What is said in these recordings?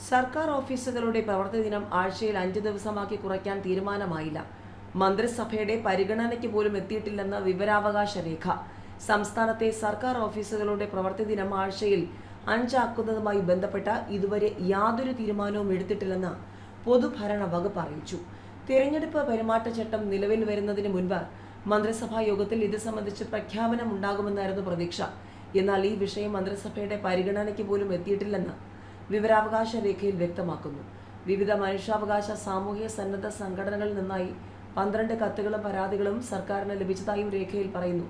സർക്കാർ ഓഫീസുകളുടെ പ്രവൃത്തി ദിനം ആഴ്ചയിൽ 5 ദിവസമാക്കി കുറയ്ക്കാൻ തീരുമാനമായില്ല. മന്ത്രിസഭയുടെ പരിഗണനയ്ക്ക് പോലും എത്തിയിട്ടില്ലെന്ന വിവരാവകാശ രേഖ. സംസ്ഥാനത്തെ സർക്കാർ ഓഫീസുകളുടെ പ്രവൃത്തി ദിനം ആഴ്ചയിൽ 5 ആക്കുന്നതുമായി ബന്ധപ്പെട്ട ഇതുവരെ യാതൊരു തീരുമാനവും എടുത്തിട്ടില്ലെന്ന് പൊതുഭരണ വകുപ്പ് അറിയിച്ചു. തിരഞ്ഞെടുപ്പ് പെരുമാറ്റച്ചട്ടം നിലവിൽ വരുന്നതിന് മുൻപ് മന്ത്രിസഭാ യോഗത്തിൽ ഇത് സംബന്ധിച്ച് പ്രഖ്യാപനം ഉണ്ടാകുമെന്നായിരുന്നു പ്രതീക്ഷ. എന്നാൽ ഈ വിഷയം മന്ത്രിസഭയുടെ പരിഗണനയ്ക്ക് പോലും എത്തിയിട്ടില്ലെന്ന് വിവരാവകാശ രേഖയിൽ വ്യക്തമാക്കുന്നു. വിവിധ മനുഷ്യാവകാശ സാമൂഹ്യ സന്നദ്ധ സംഘടനകളിൽ നിന്നായി 12 കത്തുകളും പരാതികളും സർക്കാരിന് ലഭിച്ചതായും രേഖയിൽ പറയുന്നു.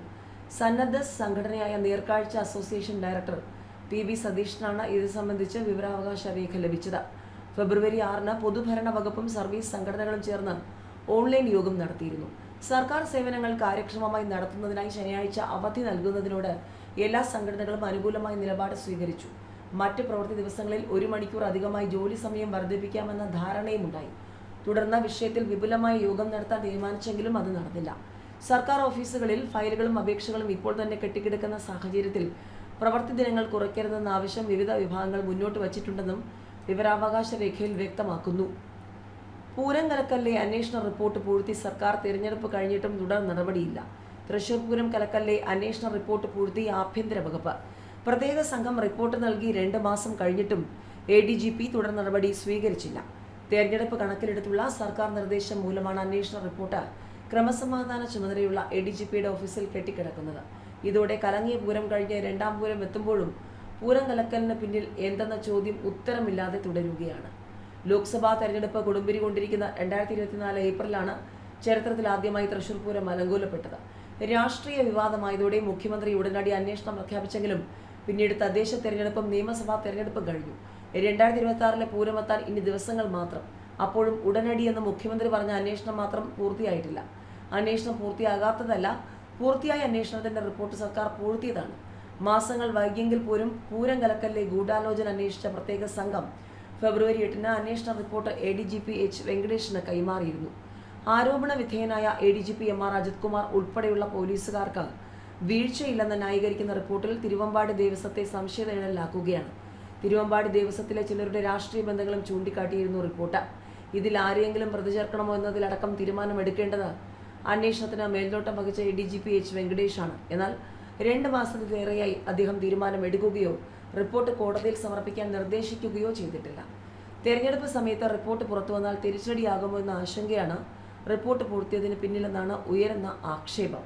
സന്നദ്ധ സംഘടനയായ നേർക്കാഴ്ച അസോസിയേഷൻ ഡയറക്ടർ PB സതീഷിനാണ് ഇത് സംബന്ധിച്ച് വിവരാവകാശ രേഖ ലഭിച്ചത്. ഫെബ്രുവരി 6-ന് പൊതുഭരണ വകുപ്പും സർവീസ് സംഘടനകളും ചേർന്ന് ഓൺലൈൻ യോഗം നടത്തിയിരുന്നു. സർക്കാർ സേവനങ്ങൾ കാര്യക്ഷമമായി നടത്തുന്നതിനായി ശനിയാഴ്ച അവധി നൽകുന്നതിനോട് എല്ലാ സംഘടനകളും അനുകൂലമായ നിലപാട് സ്വീകരിച്ചു. മറ്റ് പ്രവൃത്തി ദിവസങ്ങളിൽ 1 മണിക്കൂർ അധികമായി ജോലി സമയം വർദ്ധിപ്പിക്കാമെന്ന ധാരണയുമുണ്ടായി. തുടർന്ന് വിഷയത്തിൽ വിപുലമായ യോഗം നടത്താൻ തീരുമാനിച്ചെങ്കിലും അത് നടന്നില്ല. സർക്കാർ ഓഫീസുകളിൽ ഫയലുകളും അപേക്ഷകളും ഇപ്പോൾ തന്നെ കെട്ടിക്കിടക്കുന്ന സാഹചര്യത്തിൽ പ്രവൃത്തി ദിനങ്ങൾ കുറയ്ക്കരുതെന്ന ആവശ്യം വിവിധ വിഭാഗങ്ങൾ മുന്നോട്ട് വച്ചിട്ടുണ്ടെന്നും വിവരാവകാശ രേഖയിൽ വ്യക്തമാക്കുന്നു. പൂരം കലക്കലിലെ അന്വേഷണ റിപ്പോർട്ട് പൂഴ്ത്തി സർക്കാർ തിരഞ്ഞെടുപ്പ് കഴിഞ്ഞിട്ടും തുടർ നടപടിയില്ല. തൃശൂർ പൂരം കലക്കലിലെ അന്വേഷണ റിപ്പോർട്ട് പൂഴ്ത്തി ആഭ്യന്തര വകുപ്പ്. പ്രത്യേക സംഘം റിപ്പോർട്ട് നൽകി 2 മാസം കഴിഞ്ഞിട്ടും ADGP തുടർ നടപടി സ്വീകരിച്ചില്ല. തെരഞ്ഞെടുപ്പ് കണക്കിലെടുത്തുള്ള സർക്കാർ നിർദ്ദേശം മൂലമാണ് അന്വേഷണ റിപ്പോർട്ട് ക്രമസമാധാന ചുമതലയുള്ള ADGPയുടെ ഓഫീസിൽ കെട്ടിക്കിടക്കുന്നത്. ഇതോടെ കലങ്ങിയ പൂരം കഴിഞ്ഞ് 2ാം പൂരം എത്തുമ്പോഴും പൂരം കലക്കലിന് പിന്നിൽ എന്തെന്ന ചോദ്യം ഉത്തരമില്ലാതെ തുടരുകയാണ്. ലോക്സഭാ തെരഞ്ഞെടുപ്പ് കൊടുമ്പിരി കൊണ്ടിരിക്കുന്ന 2024 ഏപ്രിലാണ് ചരിത്രത്തിൽ ആദ്യമായി തൃശൂർ പൂരം അലങ്കോലപ്പെട്ടത്. രാഷ്ട്രീയ വിവാദമായതോടെ മുഖ്യമന്ത്രി ഉടനടി അന്വേഷണം പ്രഖ്യാപിച്ചെങ്കിലും പിന്നീട് തദ്ദേശ തെരഞ്ഞെടുപ്പും നിയമസഭാ തെരഞ്ഞെടുപ്പും കഴിഞ്ഞു. 2026-ലെ പൂരമെത്താൻ ഇനി ദിവസങ്ങൾ മാത്രം. അപ്പോഴും ഉടനടി എന്ന് മുഖ്യമന്ത്രി പറഞ്ഞ അന്വേഷണം മാത്രം പൂർത്തിയായിട്ടില്ല. അന്വേഷണം പൂർത്തിയാകാത്തതല്ല, പൂർത്തിയായ അന്വേഷണത്തിന്റെ റിപ്പോർട്ട് സർക്കാർ പൂഴ്ത്തിയതാണ്. മാസങ്ങൾ വൈകിയെങ്കിൽ പോലും പൂരം കലക്കലിലെ ഗൂഢാലോചന അന്വേഷിച്ച പ്രത്യേക സംഘം ഫെബ്രുവരി 8-ന് അന്വേഷണ റിപ്പോർട്ട് ADGP H. വെങ്കടേഷിന് കൈമാറിയിരുന്നു. ആരോപണ വിധേയനായ ADGP MR അജിത് കുമാർ ഉൾപ്പെടെയുള്ള പോലീസുകാർക്ക് വീഴ്ചയില്ലെന്ന് ന്യായീകരിക്കുന്ന റിപ്പോർട്ടിൽ തിരുവമ്പാടി ദേവസ്വത്തെ സംശയനിഴലിലാക്കുകയാണ്. തിരുവമ്പാടി ദേവസ്വത്തിലെ ചിലരുടെ രാഷ്ട്രീയ ബന്ധങ്ങളും ചൂണ്ടിക്കാട്ടിയിരുന്നു റിപ്പോർട്ട്. ഇതിൽ ആരെയെങ്കിലും പ്രതി ചേർക്കണമോ എന്നതിലടക്കം തീരുമാനമെടുക്കേണ്ടത് അന്വേഷണത്തിന് മേൽനോട്ടം വഹിച്ച ADGP H. വെങ്കടേഷാണ്. എന്നാൽ 2 മാസത്തിലേറെയായി അദ്ദേഹം തീരുമാനമെടുക്കുകയോ റിപ്പോർട്ട് കോടതിയിൽ സമർപ്പിക്കാൻ നിർദ്ദേശിക്കുകയോ ചെയ്തിട്ടില്ല. തെരഞ്ഞെടുപ്പ് സമയത്ത് റിപ്പോർട്ട് പുറത്തുവന്നാൽ തിരിച്ചടിയാകുമോ എന്ന ആശങ്കയാണ് റിപ്പോർട്ട് പൂർത്തിയതിന് പിന്നിലെന്നാണ് ഉയരുന്ന ആക്ഷേപം.